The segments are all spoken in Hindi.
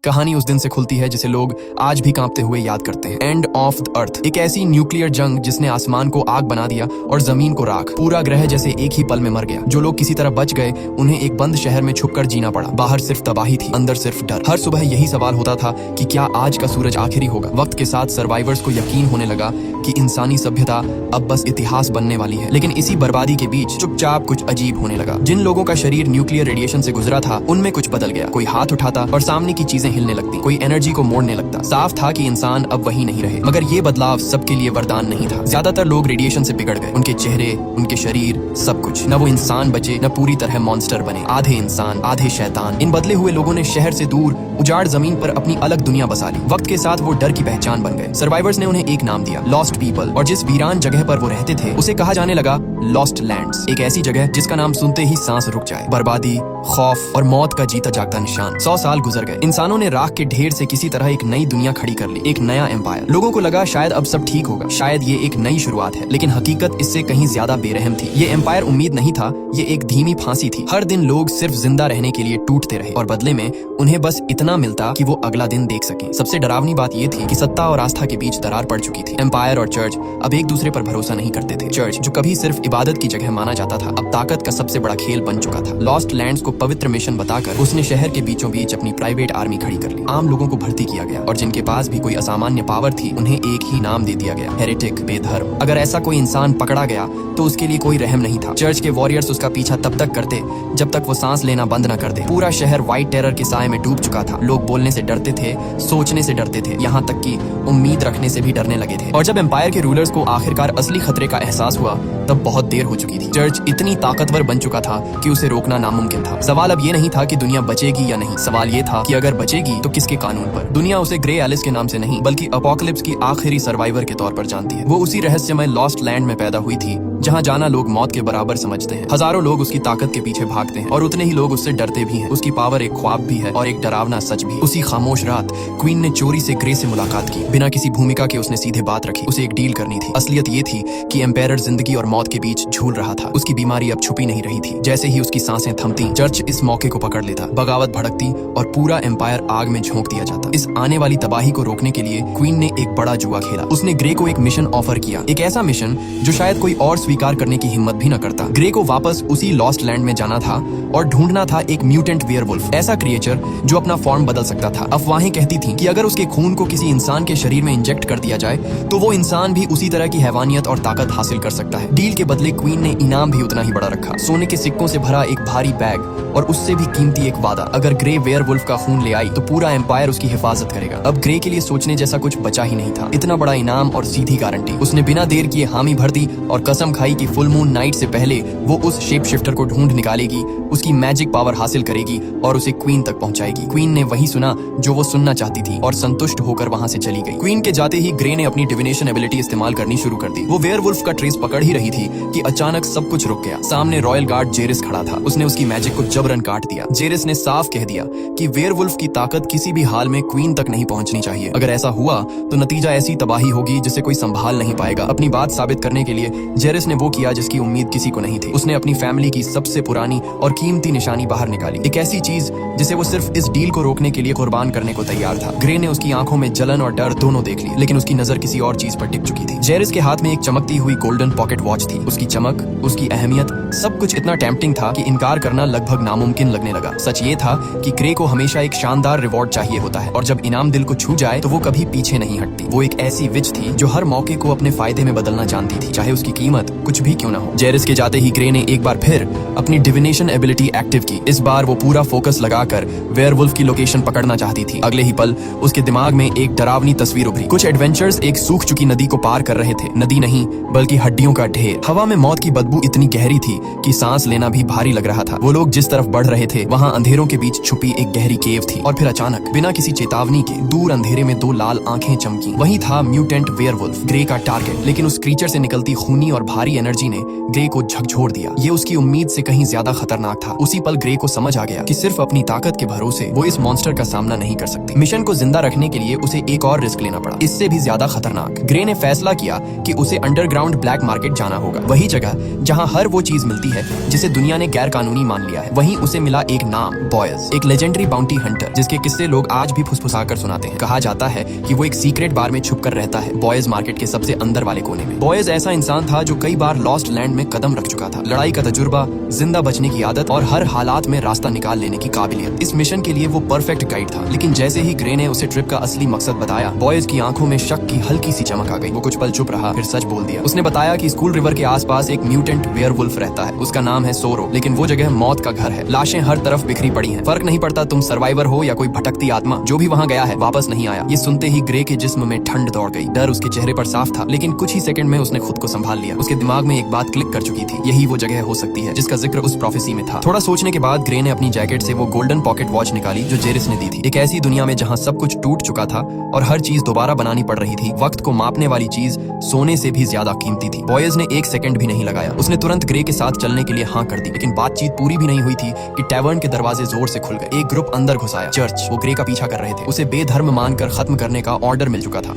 कहानी उस दिन से खुलती है जिसे लोग आज भी कांपते हुए याद करते हैं। एंड ऑफ द अर्थ, एक ऐसी न्यूक्लियर जंग जिसने आसमान को आग बना दिया और जमीन को राख। पूरा ग्रह जैसे एक ही पल में मर गया। जो लोग किसी तरह बच गए उन्हें एक बंद शहर में छुपकर जीना पड़ा। बाहर सिर्फ तबाही थी, अंदर सिर्फ डर। हर सुबह यही सवाल होता था कि क्या आज का सूरज आखिरी होगा। वक्त के साथ सर्वाइवर्स को यकीन होने लगा कि इंसानी सभ्यता अब बस इतिहास बनने वाली है। लेकिन इसी बर्बादी के बीच चुपचाप कुछ अजीब होने लगा। जिन लोगों का शरीर न्यूक्लियर रेडिएशन से गुजरा था उनमें कुछ बदल गया। कोई हाथ उठाता और सामने की चीजें हिलने लगती, कोई एनर्जी को मोड़ने लगता। साफ था कि इंसान अब वही नहीं रहे। मगर ये बदलाव सबके लिए वरदान नहीं था। ज्यादातर लोग रेडिएशन से बिगड़ गए। उनके चेहरे, उनके शरीर, सब कुछ। न वो इंसान बचे न पूरी तरह मॉन्स्टर बने। आधे इंसान आधे शैतान। इन बदले हुए लोगों ने शहर से दूर उजाड़ जमीन पर अपनी अलग दुनिया बसा ली। वक्त के साथ वो डर की पहचान बन गए। सर्वाइवर्स ने उन्हें एक नाम दिया, लॉस्ट पीपल। और जिस वीरान जगह पर वो रहते थे उसे कहा जाने लगा लॉस्ट लैंड्स। एक ऐसी जगह जिसका नाम सुनते ही सांस रुक जाए। बर्बादी, खौफ और मौत का जीता जागता निशान। 100 साल गुजर गए। इंसानों ने राख के ढेर से किसी तरह एक नई दुनिया खड़ी कर ली, एक नया एम्पायर। लोगों को लगा शायद अब सब ठीक होगा, शायद ये एक नई शुरुआत है। लेकिन हकीकत इससे कहीं ज्यादा बेरहम थी। ये एम्पायर उम्मीद नहीं था, ये एक धीमी फांसी थी। हर दिन लोग सिर्फ जिंदा रहने के लिए टूटते रहे और बदले में उन्हें बस इतना मिलता कि वो अगला दिन देख सके। सबसे डरावनी बात ये थी कि सत्ता और आस्था के बीच दरार पड़ चुकी थी। एम्पायर और चर्च अब एक दूसरे पर भरोसा नहीं करते थे। चर्च जो कभी सिर्फ इबादत की जगह माना जाता था अब ताकत का सबसे बड़ा खेल बन चुका था। लॉस्ट लैंड्स को पवित्र मिशन बताकर उसने शहर के बीचों बीच अपनी प्राइवेट आर्मी खड़ी कर ली। आम लोगों को भर्ती किया गया और जिनके पास भी कोई असामान्य पावर थी उन्हें एक ही नाम दे दिया गया, हेरेटिक, बेधर्म। अगर ऐसा कोई इंसान पकड़ा गया तो उसके लिए कोई रहम नहीं था। चर्च के वॉरियर्स उसका पीछा तब तक करते जब तक वो सांस लेना बंद न कर दे। पूरा शहर व्हाइट टेरर के साए में डूब चुका था। लोग बोलने से डरते थे, सोचने से डरते थे, यहाँ तक कि उम्मीद रखने से भी डरने लगे थे। और जब एम्पायर के रूलर्स को आखिरकार असली खतरे का एहसास हुआ तब बहुत देर हो चुकी थी। चर्च इतनी ताकतवर बन चुका था कि उसे रोकना नामुमकिन था। सवाल अब ये नहीं था कि दुनिया बचेगी या नहीं, सवाल ये था कि अगर बचेगी तो किसके कानून पर। दुनिया उसे ग्रे एलिस के नाम से नहीं बल्कि अपोकलिप्स की आखिरी सर्वाइवर के तौर पर जानती है। वो उसी रहस्यमय लॉस्ट लैंड में पैदा हुई थी जहाँ जाना लोग मौत के बराबर समझते हैं। हजारों लोग उसकी ताकत के पीछे भागते हैं और उतने ही लोग उससे डरते भी हैं। उसकी पावर एक ख्वाब भी है और एक डरावना सच भी। उसी खामोश रात क्वीन ने चोरी से ग्रे से मुलाकात की। बिना किसी भूमिका के उसने सीधे बात रखी। उसे एक डील करनी थी। असलियत ये थी कि एम्पायर जिंदगी और मौत के बीच झूल रहा था। उसकी बीमारी अब छुपी नहीं रही थी। जैसे ही उसकी सांसें थमती चर्च इस मौके को पकड़ लेता, बगावत भड़कती और पूरा एम्पायर आग में झोंक दिया जाता। इस आने वाली तबाही को रोकने के लिए क्वीन ने एक बड़ा जुआ खेला। उसने ग्रे को एक मिशन ऑफर किया, एक ऐसा मिशन जो शायद कोई और स्वीकार करने की हिम्मत भी न करता। ग्रे को वापस उसी लॉस्ट लैंड में जाना था और ढूंढना था एक म्यूटेंट वेयरवुल्फ, ऐसा क्रिएचर जो अपना फॉर्म बदल सकता था। अफवाहें कहती थीं कि अगर उसके खून को किसी इंसान के शरीर में इंजेक्ट कर दिया जाए तो वो इंसान भी उसी तरह की हैवानियत और ताकत हासिल कर सकता है। डील के बदले क्वीन ने इनाम भी उतना ही बड़ा रखा, सोने के सिक्कों से भरा एक भारी बैग और उससे भी कीमती एक वादा। अगर ग्रे वेयरवुल्फ का खून ले आई तो पूरा एम्पायर उसकी हिफाजत करेगा। अब ग्रे के लिए सोचने जैसा कुछ बचा ही नहीं था। इतना बड़ा इनाम और सीधी गारंटी। उसने बिना देर किए हामी भर दी और कसम खाई कि फुल मून नाइट से पहले वो उस शेप शिफ्टर को ढूंढ निकालेगी, उसकी मैजिक पावर हासिल करेगी और उसे क्वीन तक पहुंचाएगी। क्वीन ने वही सुना जो वो सुनना चाहती थी और संतुष्ट होकर वहां से चली गई। क्वीन के जाते ही ग्रे ने अपनी डिविनेशन एबिलिटी इस्तेमाल करनी शुरू कर दी। वो वेयरवुल्फ का ट्रेस पकड़ ही रही थी कि अचानक सब कुछ रुक गया। सामने रॉयल गार्ड जेरिस खड़ा था। उसने उसकी मैजिक को जबरन काट दिया। जेरिस ने साफ कह दिया कि वेयरवुल्फ की ताकत किसी भी हाल में क्वीन तक नहीं पहुंचनी चाहिए। अगर ऐसा हुआ तो नतीजा ऐसी तबाही होगी जिसे कोई संभाल नहीं पाएगा। अपनी बात साबित करने के लिए जेरिस ने वो किया जिसकी उम्मीद किसी को नहीं थी। उसने अपनी फैमिली की सबसे पुरानी और कीमती निशानी बाहर निकाली, एक ऐसी चीज जिसे वो सिर्फ इस डील को रोकने के लिए कुर्बान करने को तैयार था। ग्रे ने उसकी आंखों में जलन और डर दोनों देख ली, लेकिन उसकी नजर किसी और चीज पर टिक चुकी थी। जेरिस के हाथ में एक चमकती हुई गोल्डन पॉकेट वॉच थी। उसकी चमक, उसकी अहमियत, सब कुछ इतना टेम्पटिंग था कि इनकार करना लगभग नामुमकिन लगने लगा। सच ये था कि ग्रे को हमेशा एक शानदार रिवॉर्ड चाहिए होता है और जब इनाम दिल को छू जाए तो वो कभी पीछे नहीं हटती। वो एक ऐसी विच थी जो हर मौके को अपने फायदे में बदलना जानती थी, चाहे उसकी कीमत कुछ भी क्यों ना हो। जेरिस के जाते ही ग्रे ने एक बार फिर अपनी डिविनेशन एबिलिटी एक्टिव की। इस बार वो पूरा फोकस लगाकर वेयरवुल्फ की लोकेशन पकड़ना चाहती थी। अगले ही पल उसके दिमाग में एक डरावनी तस्वीर उभरी। कुछ एडवेंचर्स एक सूख चुकी नदी को पार कर रहे थे। नदी नहीं बल्कि हड्डियों का ढेर। हवा में मौत की बदबू इतनी गहरी थी कि सांस लेना भी भारी लग रहा था। वो लोग जिस तरफ बढ़ रहे थे वहाँ अंधेरों के बीच छुपी एक गहरी केव थी और फिर अचानक बिना किसी चेतावनी के दूर अंधेरे में दो लाल आंखें चमकी। वही था म्यूटेंट वेयरवुल्फ, ग्रे का टारगेट। लेकिन उस क्रीचर से निकलती खूनी और भारी सारी एनर्जी ने ग्रे को झकझोर दिया। ये उसकी उम्मीद से कहीं ज्यादा खतरनाक था। उसी पल ग्रे को समझ आ गया कि सिर्फ अपनी ताकत के भरोसे वो इस मॉन्स्टर का सामना नहीं कर सकती। मिशन को जिंदा रखने के लिए उसे एक और रिस्क लेना पड़ा, इससे भी ज्यादा खतरनाक। ग्रे ने फैसला किया कि उसे अंडरग्राउंड ब्लैक मार्केट जाना होगा, वही जगह जहाँ हर वो चीज मिलती है जिसे दुनिया ने गैर कानूनी मान लिया है। वहीं उसे मिला एक नाम, बॉयज, एक लेजेंडरी बाउंटी हंटर जिसके किस्से लोग आज भी फुसफुसाकर सुनाते हैं। कहा जाता है कि वो एक सीक्रेट बार में छुप कर रहता है, बॉयज मार्केट के सबसे अंदर वाले कोने में। बॉयज ऐसा इंसान था जो कई बार लॉस्ट लैंड में कदम रख चुका था। लड़ाई का तजुर्बा, जिंदा बचने की आदत और हर हालात में रास्ता निकाल लेने की काबिलियत। इस मिशन के लिए वो परफेक्ट गाइड था। लेकिन जैसे ही ग्रे ने उसे ट्रिप का असली मकसद बताया, बॉयज की आंखों में शक की हल्की सी चमक आ गई। वो कुछ पल चुप रहा, फिर सच बोल दिया। उसने बताया कि स्कूल रिवर के आसपास एक म्यूटेंट वेयरवुल्फ रहता है। उसका नाम है सोरो, लेकिन वो जगह मौत का घर है। लाशें हर तरफ बिखरी पड़ी हैं। फर्क नहीं पड़ता तुम सर्वाइवर हो या कोई भटकती आत्मा, जो भी वहाँ गया है वापस नहीं आया। ये सुनते ही ग्रे के जिस्म में ठंड दौड़ गई। डर उसके चेहरे पर साफ था, लेकिन कुछ ही सेकंड में उसने खुद को संभाल लिया। उसके दिमाग में एक बात क्लिक कर चुकी थी, यही वो जगह हो सकती है जिसका जिक्र उस प्रोफेसी में था। थोड़ा सोचने के बाद ग्रे ने अपनी जैकेट से वो गोल्डन पॉकेट वॉच निकाली जो जेरिस ने दी थी। एक ऐसी दुनिया में जहाँ सब कुछ टूट चुका था और हर चीज दोबारा बनानी पड़ रही थी, वक्त को मापने वाली चीज सोने से भी ज्यादा कीमती थी। बॉयज ने एक सेकंड भी नहीं लगाया। उसने तुरंत ग्रे के साथ चलने के लिए हाँ कर दी। लेकिन बातचीत पूरी भी नहीं हुई थी कि टैवर्न के दरवाजे जोर से खुल गए। एक ग्रुप अंदर घुस आया। चर्च, वो ग्रे का पीछा कर रहे थे। उसे बेधर्म मानकर खत्म करने का ऑर्डर मिल चुका था।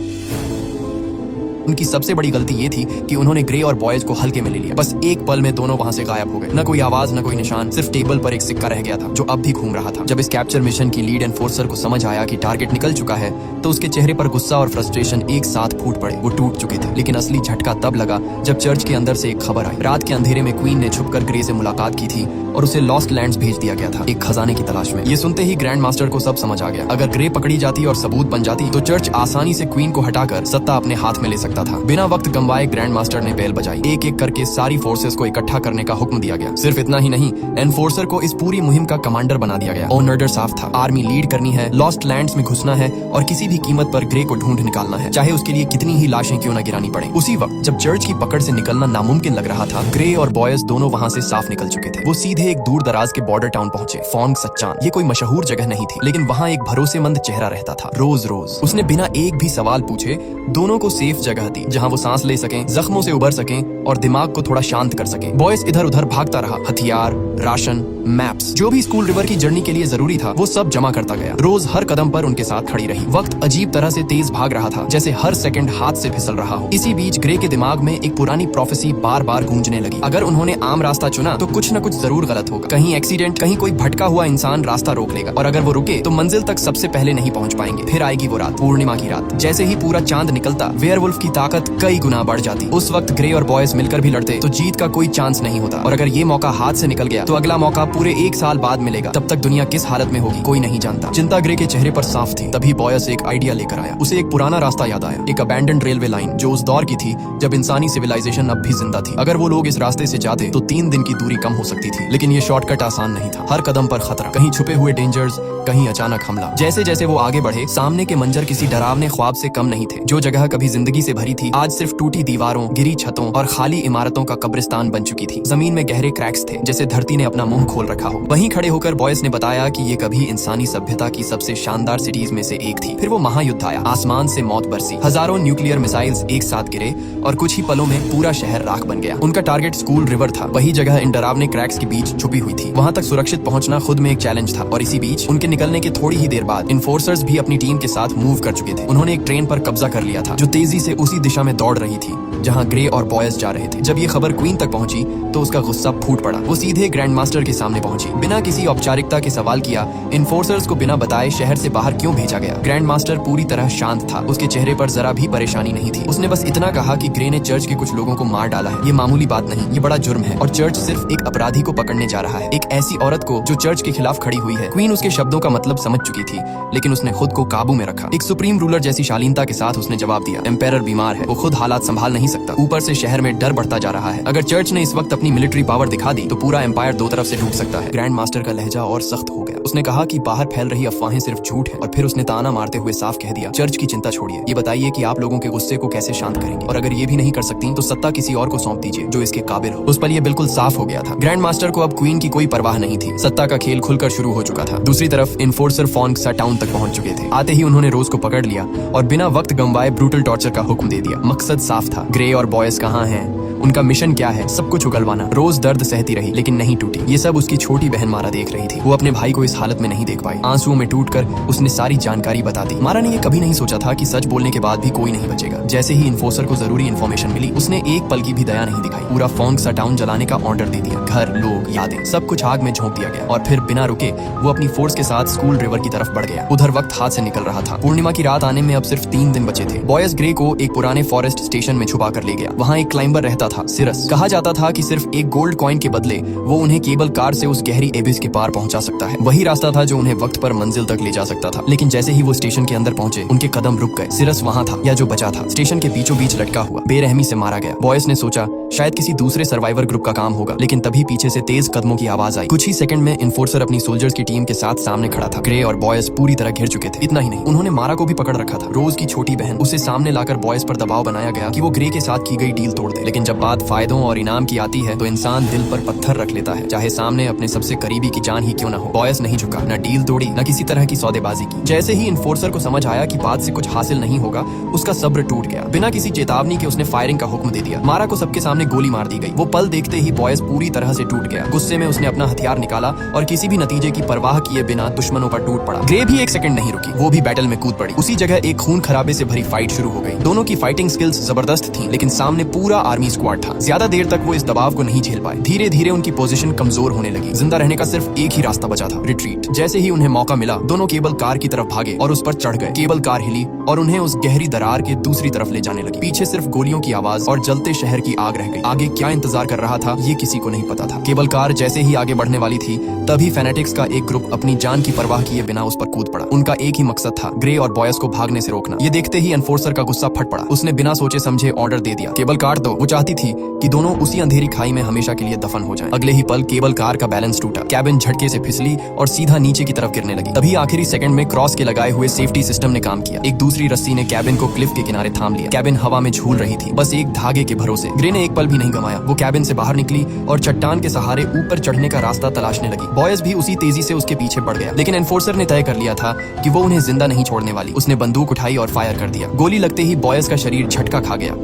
उनकी सबसे बड़ी गलती ये थी कि उन्होंने ग्रे और बॉयज को हल्के में ले लिया। बस एक पल में दोनों वहां से गायब हो गए। न कोई आवाज, न कोई निशान, सिर्फ टेबल पर एक सिक्का रह गया था जो अब भी घूम रहा था। जब इस कैप्चर मिशन की लीड एनफोर्सर को समझ आया कि टारगेट निकल चुका है, तो उसके चेहरे पर गुस्सा और फ्रस्ट्रेशन एक साथ फूट पड़े। वो टूट चुके थे। लेकिन असली झटका तब लगा जब चर्च के अंदर से एक खबर आई। रात के अंधेरे में क्वीन ने छुपकर ग्रे से मुलाकात की थी और उसे लॉस्ट लैंड्स भेज दिया गया था, एक खजाने की तलाश में। ये सुनते ही ग्रैंड मास्टर को सब समझ आ गया। अगर ग्रे पकड़ी जाती और सबूत बन जाती तो चर्च आसानी से क्वीन को हटाकर सत्ता अपने हाथ में ले सकता था। बिना वक्त गंवाए ग्रैंड मास्टर ने बेल बजाई। एक एक करके सारी फोर्सेस को इकट्ठा करने का हुक्म दिया गया। सिर्फ इतना ही नहीं, एनफोर्सर को इस पूरी मुहिम का कमांडर बना दिया गया। ऑर्डर साफ था, आर्मी लीड करनी है, लॉस्ट लैंड्स में घुसना है और किसी भी कीमत पर ग्रे को ढूंढ निकालना है, चाहे उसके लिए कितनी ही लाशें क्यों न गिरानी पड़े। उसी वक्त जब चर्च की पकड़ से निकलना नामुमकिन लग रहा था, ग्रे और बॉयज दोनों वहाँ से साफ निकल चुके थे। वो सीधे एक दूर दराज के बॉर्डर टाउन पहुंचे, फोंग सच्चान। ये कोई मशहूर जगह नहीं थी, लेकिन वहाँ एक भरोसेमंद चेहरा रहता था, रोज रोज। उसने बिना एक भी सवाल पूछे दोनों को सेफ जगह दी, जहाँ वो सांस ले सकें, जख्मों से उबर सकें और दिमाग को थोड़ा शांत कर सकें। बॉयज इधर उधर भागता रहा। हथियार, राशन, मैप्स, जो भी स्कूल रिवर की जर्नी के लिए जरूरी था वो सब जमा करता गया। रोज हर कदम पर उनके साथ खड़ी रही। वक्त अजीब तरह से तेज भाग रहा था, जैसे हर सेकंड हाथ से फिसल रहा हो। इसी बीच ग्रे के दिमाग में एक पुरानी प्रोफेसी बार बार गूंजने लगी। अगर उन्होंने आम रास्ता चुना तो कुछ न कुछ जरूर गलत होगा। कहीं एक्सीडेंट, कहीं कोई भटका हुआ इंसान रास्ता रोक लेगा, और अगर वो रुके तो मंजिल तक सबसे पहले नहीं पहुंच पाएंगे। फिर आएगी वो रात, पूर्णिमा की रात। जैसे ही पूरा चांद निकलता, वेयरवुल्फ की ताकत कई गुना बढ़ जाती। उस वक्त ग्रे और बॉयज मिलकर भी लड़ते तो जीत का कोई चांस नहीं होता, और अगर ये मौका हाथ से निकल गया तो अगला मौका पूरे एक साल बाद मिलेगा। तब तक दुनिया किस हालत में होगी कोई नहीं जानता। चिंता ग्रे के चेहरे पर साफ थी। तभी बॉयज एक आइडिया लेकर आया। उसे एक पुराना रास्ता याद आया, एक अबैंडन्ड रेलवे लाइन जो उस दौर की थी जब इंसानी सिविलाइजेशन अब भी जिंदा थी। अगर वो लोग इस रास्ते से जाते तो 3 दिन की दूरी कम हो सकती थी। लेकिन ये शॉर्टकट आसान नहीं था। हर कदम पर खतरा, कहीं छुपे हुए डेंजर्स, कहीं अचानक हमला। जैसे जैसे वो आगे बढ़े, सामने के मंजर किसी डरावने ख्वाब से कम नहीं थे। जो जगह कभी जिंदगी से भरी थी, आज सिर्फ टूटी दीवारों, गिरी छतों और खाली इमारतों का कब्रिस्तान बन चुकी थी। जमीन में गहरे क्रैक्स थे, जैसे धरती ने अपना मुंह खोल रखा हो। वहीं खड़े होकर बॉयज ने बताया कि ये कभी इंसानी सभ्यता की सबसे शानदार सिटीज में से एक थी। फिर वो महायुद्ध आया, आसमान से मौत बरसी, हजारों न्यूक्लियर मिसाइल्स एक साथ गिरे और कुछ ही पलों में पूरा शहर राख बन गया। उनका टारगेट स्कूल रिवर था। वही जगह इन डरावने क्रैक्स के बीच छुपी हुई थी। वहां तक सुरक्षित पहुंचना खुद में एक चैलेंज था, और इसी बीच उनके निकलने के थोड़ी ही देर बाद इन्फोर्सर्स भी अपनी टीम के साथ मूव कर चुके थे। उन्होंने एक ट्रेन पर कब्जा कर लिया था जो तेजी से उसी दिशा में दौड़ रही थी जहां ग्रे और बॉयज जा रहे थे। जब ये खबर क्वीन तक पहुंची तो उसका गुस्सा फूट पड़ा। वो सीधे ग्रैंड मास्टर के सामने पहुंची। बिना किसी औपचारिकता के सवाल किया, इन्फोर्सर्स को बिना बताए शहर से बाहर क्यों भेजा गया। ग्रैंड मास्टर पूरी तरह शांत था। उसके चेहरे पर जरा भी परेशानी नहीं थी। उसने बस इतना कहा कि ग्रे ने चर्च के कुछ लोगों को मार डाला है। ये मामूली बात नहीं, ये बड़ा जुर्म है, और चर्च सिर्फ एक अपराधी को पकड़ने जा रहा है, एक ऐसी औरत को जो चर्च के खिलाफ खड़ी हुई है। क्वीन उसके शब्दों का मतलब समझ चुकी थी, लेकिन उसने खुद को काबू में रखा। एक सुप्रीम रूलर जैसी शालीनता के साथ उसने जवाब दिया, एम्पायर बीमार है, वो खुद हालात संभाल नहीं सकता। ऊपर से शहर में डर बढ़ता जा रहा है। अगर चर्च ने इस वक्त अपनी मिलिट्री पावर दिखा दी तो पूरा एम्पायर दो तरफ से टूट सकता है। ग्रैंड मास्टर का लहजा और सख्त हो गया। उसने कहा कि बाहर फैल रही अफवाहें सिर्फ झूठ है, और फिर उसने ताना मारते हुए साफ कह दिया, चर्च की चिंता छोड़िए, ये बताइए कि आप लोगों के गुस्से को कैसे शांत करेंगे, और अगर ये भी नहीं कर सकती तो सत्ता किसी और को सौंप दीजिए जो इसके काबिल हो। उस पर ये बिल्कुल साफ हो गया था। ग्रैंड मास्टर को अब क्वीन की कोई परवाह नहीं थी। सत्ता का खेल खुलकर शुरू हो चुका था। दूसरी तरफ इन्फोर्सर फोंग टाउन तक पहुंच चुके थे। आते ही उन्होंने रोज को पकड़ लिया और बिना वक्त गंवाए ब्रूटल टॉर्चर का हुक्म दे दिया। मकसद साफ था, ग्रे और बॉयज कहाँ हैं उनका मिशन क्या है, सब कुछ उगलवाना। रोज दर्द सहती रही लेकिन नहीं टूटी। ये सब उसकी छोटी बहन मारा देख रही थी। वो अपने भाई को इस हालत में नहीं देख पाई। आंसुओं में टूटकर उसने सारी जानकारी बता दी। मारा ने ये कभी नहीं सोचा था कि सच बोलने के बाद भी कोई नहीं बचेगा। जैसे ही इन्फोर्सर को जरूरी इन्फॉर्मेशन मिली, उसने एक पल की भी दया नहीं दिखाई। पूरा फोंगसा टाउन जलाने का ऑर्डर दे दिया। घर, लोग, यादें, सब कुछ आग में झोंक दिया गया। और फिर बिना रुके वो अपनी फोर्स के साथ स्कूल रिवर की तरफ बढ़ गया। उधर वक्त हाथ से निकल रहा था। पूर्णिमा की रात आने में अब सिर्फ 3 दिन बचे थे। बॉयज ग्रे को एक पुराने फॉरेस्ट स्टेशन में छुपा कर ले गया। वहाँ एक क्लाइंबर रहता था, सिरस। कहा जाता था कि सिर्फ एक गोल्ड कॉइन के बदले वो उन्हें केबल कार से उस गहरी एबिस के पार पहुंचा सकता है। वही रास्ता था जो उन्हें वक्त पर मंजिल तक ले जा सकता था। लेकिन जैसे ही वो स्टेशन के अंदर पहुंचे, उनके कदम रुक गए। सिरस वहाँ था, या जो बचा था, स्टेशन के बीचों बीच लटका हुआ, बेरहमी से मारा गया। बॉयज ने सोचा शायद किसी दूसरे सर्वाइवर ग्रुप का काम होगा, लेकिन तभी पीछे से तेज कदमों की आवाज आई। कुछ ही सेकंड में इन्फोर्सर अपनी सोल्जर्स की टीम के साथ सामने खड़ा था। ग्रे और बॉयज पूरी तरह घिर चुके थे। इतना ही नहीं, उन्होंने मारा को भी पकड़ रखा था। रोज की छोटी बहन, उसे सामने लाकर बॉयज पर दबाव बनाया गया कि वो ग्रे के साथ की गई डील तोड़ दे। लेकिन जब बात फायदों और इनाम की आती है तो इंसान दिल पर पत्थर रख लेता है, चाहे सामने अपने सबसे करीबी की जान ही क्यों न हो। बॉयज नहीं झुका, न डील तोड़ी, न किसी तरह की सौदेबाजी की। जैसे ही इन्फोर्सर को समझ आया कि बात से कुछ हासिल नहीं होगा, उसका सब्र टूट गया। बिना किसी चेतावनी के उसने फायरिंग का हुक्म दे दिया। मारा को सबके सामने गोली मार दी गई। वो पल देखते ही बॉयज पूरी तरह से टूट गया। गुस्से में उसने अपना हथियार निकाला और किसी भी नतीजे की परवाह किए बिना दुश्मनों पर टूट पड़ा। ग्रे भी एक सेकंड नहीं रुकी, वो भी बैटल में कूद पड़ी। उसी जगह एक खून खराबे से भरी फाइट शुरू हो गई। दोनों की फाइटिंग स्किल्स जबरदस्त थी, लेकिन सामने पूरा आर्मी स्क्वाड था। ज्यादा देर तक वो इस दबाव को नहीं झेल पाए। धीरे धीरे उनकी पोजीशन कमजोर होने लगी। जिंदा रहने का सिर्फ एक ही रास्ता बचा था, रिट्रीट। जैसे ही उन्हें मौका मिला, दोनों केबल कार की तरफ भागे और उस पर चढ़ गए। केबल कार हिली और उन्हें उस गहरी दरार के दूसरी तरफ ले जाने लगी। पीछे सिर्फ गोलियों की आवाज और जलते शहर की आग रह गई। आगे क्या इंतजार कर रहा था ये किसी को नहीं पता था। केबल कार जैसे ही आगे बढ़ने वाली थी, तभी फैनेटिक्स का एक ग्रुप अपनी जान की परवाह किए बिना उस पर कूद पड़ा। उनका एक ही मकसद था, ग्रे और बॉयज को भागने से रोकना। ये देखते ही एनफोर्सर का गुस्सा फट पड़ा। उसने बिना सोचे समझे ऑर्डर दे दिया, केबल कार दो। वो चाहती थी कि दोनों उसी अंधेरी खाई में हमेशा के लिए दफन हो जाएं। अगले ही पल केबल कार का बैलेंस टूटा। कैबिन झटके से फिसली और सीधा नीचे की तरफ गिरने लगी। तभी आखिरी सेकंड में क्रॉस के लगाए हुए सेफ्टी सिस्टम ने काम किया। एक दूसरी रस्सी ने कैबिन को क्लिफ के किनारे थाम लिया। कैबिन हवा में झूल रही थी, बस एक धागे के भरोसे। ग्रे ने एक पल भी नहीं गंवाया। वो कैबिन से बाहर निकली और चट्टान के सहारे ऊपर चढ़ने का रास्ता तलाशने लगी। बॉयज भी उसी तेजी से उसके पीछे बढ़ गया। लेकिन एनफोर्सर ने तय कर लिया था कि वो उन्हें जिंदा नहीं छोड़ने वाली। उसने बंदूक उठाई और फायर कर दिया। गोली लगते ही बॉयज का शरीर झटका खा गया।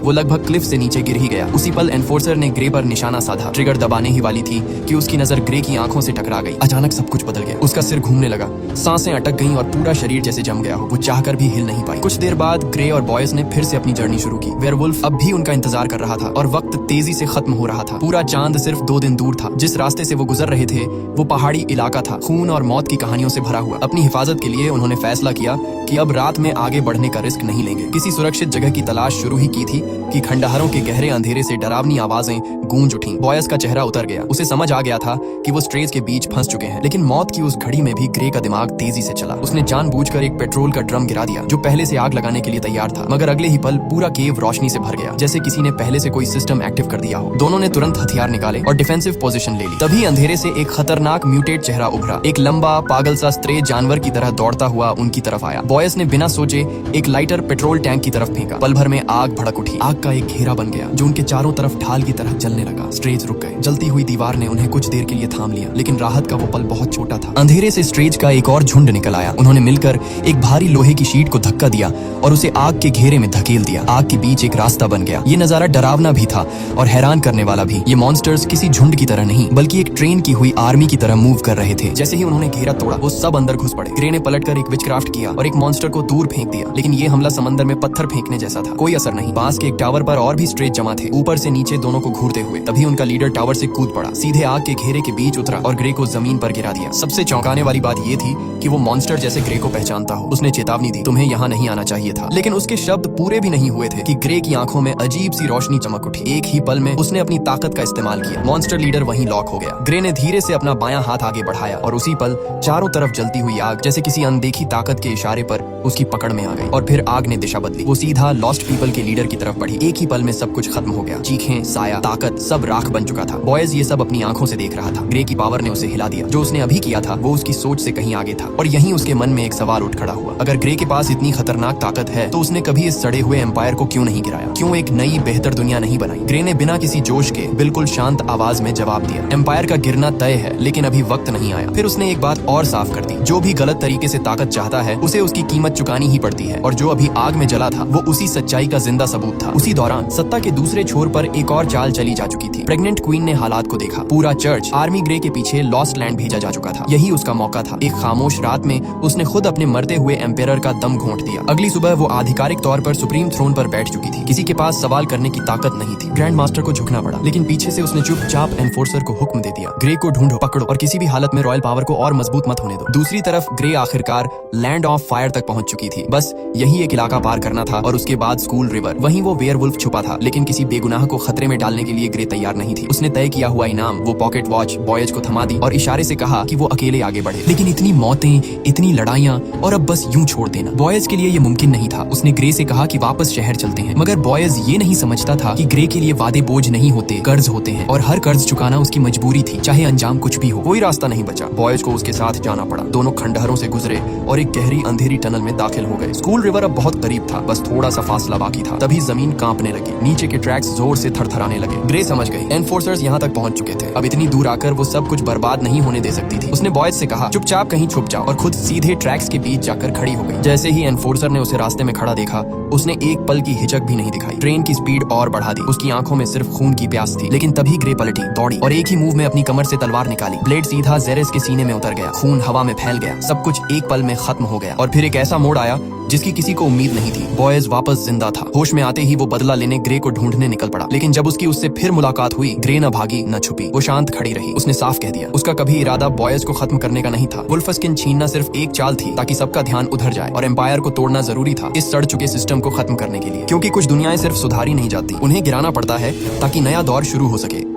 वो लगभग क्लिफ से नीचे गिर ही गया। उसी पल एनफोर्सर ने ग्रे पर निशाना साधा। ट्रिगर दबाने ही वाली थी कि उसकी नजर ग्रे की आंखों से टकरा गई। अचानक सब कुछ बदल गया। उसका सिर घूमने लगा, सांसें अटक गईं और पूरा शरीर जैसे जम गया हो। वो चाहकर भी हिल नहीं पाई। कुछ देर बाद ग्रे और बॉयज ने फिर से अपनी जर्नी शुरू की। वेयरवुल्फ अब भी उनका इंतजार कर रहा था और वक्त तेजी से खत्म हो रहा था। पूरा चांद सिर्फ 2 दिन दूर था। जिस रास्ते से वो गुजर रहे थे वो पहाड़ी इलाका था, खून और मौत की कहानियों से भरा हुआ। अपनी हिफाजत के लिए उन्होंने फैसला किया कि अब रात में आगे बढ़ने का रिस्क नहीं लेंगे। किसी सुरक्षित जगह की तलाश शुरू ही की थी कि खंडहरों के गहरे अंधेरे से डरावनी आवाजें गूंज उठीं। बॉयज का चेहरा उतर गया। उसे समझ आ गया था कि वो स्ट्रेज के बीच फंस चुके हैं। लेकिन मौत की उस घड़ी में भी ग्रे का दिमाग तेजी से चला। उसने जानबूझकर एक पेट्रोल का ड्रम गिरा दिया जो पहले से आग लगाने के लिए तैयार था। मगर अगले ही पल पूरा केव रोशनी से भर गया, जैसे किसी ने पहले से कोई सिस्टम एक्टिव कर दिया हो। दोनों ने तुरंत हथियार निकाले और डिफेंसिव पोजीशन ले ली। तभी अंधेरे से एक खतरनाक म्यूटेट चेहरा उभरा। एक लंबा पागल सा स्ट्रे जानवर की तरह दौड़ता हुआ उनकी तरफ आया। बॉयज ने बिना सोचे एक लाइटर पेट्रोल टैंक की तरफ फेंका। पल भर में आग भड़क उठी। आग का एक घेरा बन गया जो उनके चारों तरफ ढाल की तरह जलने लगा। स्ट्रेज रुक गए। जलती हुई दीवार ने उन्हें कुछ देर के लिए थाम लिया, लेकिन राहत का वो पल बहुत छोटा था। अंधेरे से स्ट्रेज का एक और झुंड निकल आया। उन्होंने मिलकर एक भारी लोहे की शीट को धक्का दिया और उसे आग के घेरे में धकेल दिया। आग के बीच एक रास्ता बन गया। ये नजारा डरावना भी था और हैरान करने वाला भी। ये मॉन्स्टर्स किसी झुंड की तरह नहीं, बल्कि एक ट्रेन की हुई आर्मी की तरह मूव कर रहे थे। जैसे ही उन्होंने घेरा तोड़ा, वो सब अंदर घुस पड़े। ग्रे ने पलटकर एक विचक्राफ्ट किया और एक मॉन्स्टर को दूर फेंक दिया, लेकिन ये हमला समंदर में पत्थर फेंकने जैसा था। कोई असर नहीं। बांस के एक टावर पर और भी स्ट्रेज जमा थे, ऊपर से नीचे दोनों को घूरते हुए। तभी उनका लीडर टावर से कूद पड़ा, सीधे आग के घेरे के बीच उतरा और ग्रे को जमीन पर गिरा दिया। सबसे चौंकाने वाली बात ये थी कि वो मॉन्स्टर जैसे ग्रे को पहचानता हो। उसने चेतावनी दी, तुम्हें यहाँ नहीं आना चाहिए था। लेकिन उसके शब्द पूरे भी नहीं हुए थे कि ग्रे की आंखों में अजीब सी रोशनी चमक उठी। एक ही पल में उसने अपनी ताकत का इस्तेमाल किया। मॉन्स्टर लीडर वहीं लॉक हो गया। ग्रे ने धीरे से अपना बायां हाथ आगे बढ़ाया और उसी पल चारों तरफ जलती हुई आग जैसे किसी अनदेखी ताकत के इशारे पर उसकी पकड़ में आ गई। और फिर आग ने दिशा बदली। वो सीधा लॉस्ट पीपल के लीडर की तरफ बढ़ी। एक ही पल में सब कुछ खत्म हो गया। चीखें, साया, ताकत सब राख बन चुका था। बॉयज ये सब अपनी आंखों से देख रहा था। ग्रे की पावर ने उसे हिला दिया। जो उसने अभी किया था वो उसकी सोच से कहीं आगे था। और यहीं उसके मन में एक सवाल उठ खड़ा हुआ, अगर ग्रे के पास इतनी खतरनाक ताकत है तो उसने कभी इस सड़े हुए एम्पायर को क्यों नहीं गिराया? क्यों एक नई बेहतर दुनिया नहीं बनाई? ग्रे ने बिना किसी जोश के बिल्कुल शांत आवाज में जवाब दिया, एम्पायर का गिरना तय है, लेकिन अभी वक्त नहीं आया। फिर उसने एक बात और साफ कर दी, जो भी गलत तरीके से ताकत चाहता है उसे उसकी कीमत चुकानी ही पड़ती है। और जो अभी आग में जला था वो उसी सच्चाई का जिंदा सबूत था। था। उसी दौरान सत्ता के दूसरे छोर पर एक और चाल चली जा चुकी थी। प्रेग्नेंट क्वीन ने हालात को देखा। पूरा चर्च आर्मी ग्रे के पीछे लॉस्ट लैंड भेजा जा चुका था। यही उसका मौका था। एक खामोश रात में उसने खुद अपने मरते हुए एम्पायर का दम घोंट दिया। अगली सुबह वो आधिकारिक तौर पर सुप्रीम थ्रोन पर बैठ चुकी थी। किसी के पास सवाल करने की ताकत नहीं थी। ग्रैंड मास्टर को झुकना पड़ा, लेकिन पीछे से उसने चुपचाप एनफोर्सर को हुक्म दे दिया, ग्रे को ढूंढो, पकड़ो और किसी भी हालत में रॉयल पावर को और मजबूत मत होने दो। दूसरी तरफ ग्रे आखिरकार लैंड ऑफ फायर तक पहुंच चुकी थी। बस यही एक इलाका पार करना था और उसके बाद स्कूल रिवर। वहीं वो वेयरवुल्फ छुपा था, लेकिन किसी बेगुनाह को खतरे में डालने के लिए ग्रे तैयार नहीं थी। उसने तय किया हुआ इनाम, वो पॉकेट वॉच बॉयज को थमा दी और इशारे से कहा कि वो अकेले आगे बढ़े। लेकिन इतनी मौतें, इतनी लड़ाइयां और अब बस यूं छोड़ देना, बॉयज के लिए ये मुमकिन नहीं था। उसने ग्रे से कहा कि वापस शहर चलते हैं, मगर बॉयज ये नहीं समझता था कि ग्रे के लिए वादे बोझ नहीं होते, कर्ज होते हैं और हर कर्ज चुकाना उसकी मजबूरी थी, चाहे अंजाम कुछ भी हो। कोई रास्ता नहीं बचा। बॉयज को उसके साथ जाना पड़ा। दोनों खंडहरों से गुजरे और एक गहरी अंधेरी टनल में दाखिल हो गए। स्कूल रिवर अब बहुत करीब था, बस थोड़ा सा फासला बाकी था। तभी जमीन कांपने लगी, नीचे के ट्रैक्स जोर से थरथराने लगे। ग्रे समझ गई एनफोर्सर्स यहाँ तक पहुंच चुके थे। अब इतनी दूर आकर वो सब कुछ बर्बाद नहीं होने दे सकती थी। उसने बॉयज से कहा, चुपचाप कहीं छुप जाओ, और खुद सीधे ट्रैक्स के बीच जाकर खड़ी हो गई। जैसे ही एनफोर्सर ने उसे रास्ते में खड़ा देखा, उसने एक पल की हिचक भी नहीं दिखाई। ट्रेन की स्पीड और बढ़ा दी। उसकी आंखों में सिर्फ खून की प्यास थी। लेकिन तभी ग्रे पलटी, दौड़ी और एक ही मूव में अपनी कमर से तलवार निकाली। ब्लेड सीधा जेरेस के सीने में उतर गया। खून हवा में फैल गया। सब कुछ एक पल में खत्म हो गया। और फिर एक ऐसा मोड़ आया जिसकी किसी को उम्मीद नहीं थी। बॉयज वापस जिंदा था। होश में आते ही वो बदला लेने ग्रे को ढूंढने निकल पड़ा। लेकिन जब उसकी उससे फिर मुलाकात हुई, ग्रे न भागी न छुपी। वो शांत खड़ी रही। उसने साफ कह दिया, उसका कभी इरादा बॉयज को खत्म करने का नहीं था। वुल्फस्किन छीनना सिर्फ एक चाल थी ताकि सबका ध्यान उधर जाए, और एम्पायर को तोड़ना जरूरी था इस सड़ चुके सिस्टम को खत्म करने के लिए। क्योंकि कुछ दुनियाएं सिर्फ सुधारी नहीं जाती, उन्हें गिराना पड़ता है ताकि नया दौर शुरू हो सके।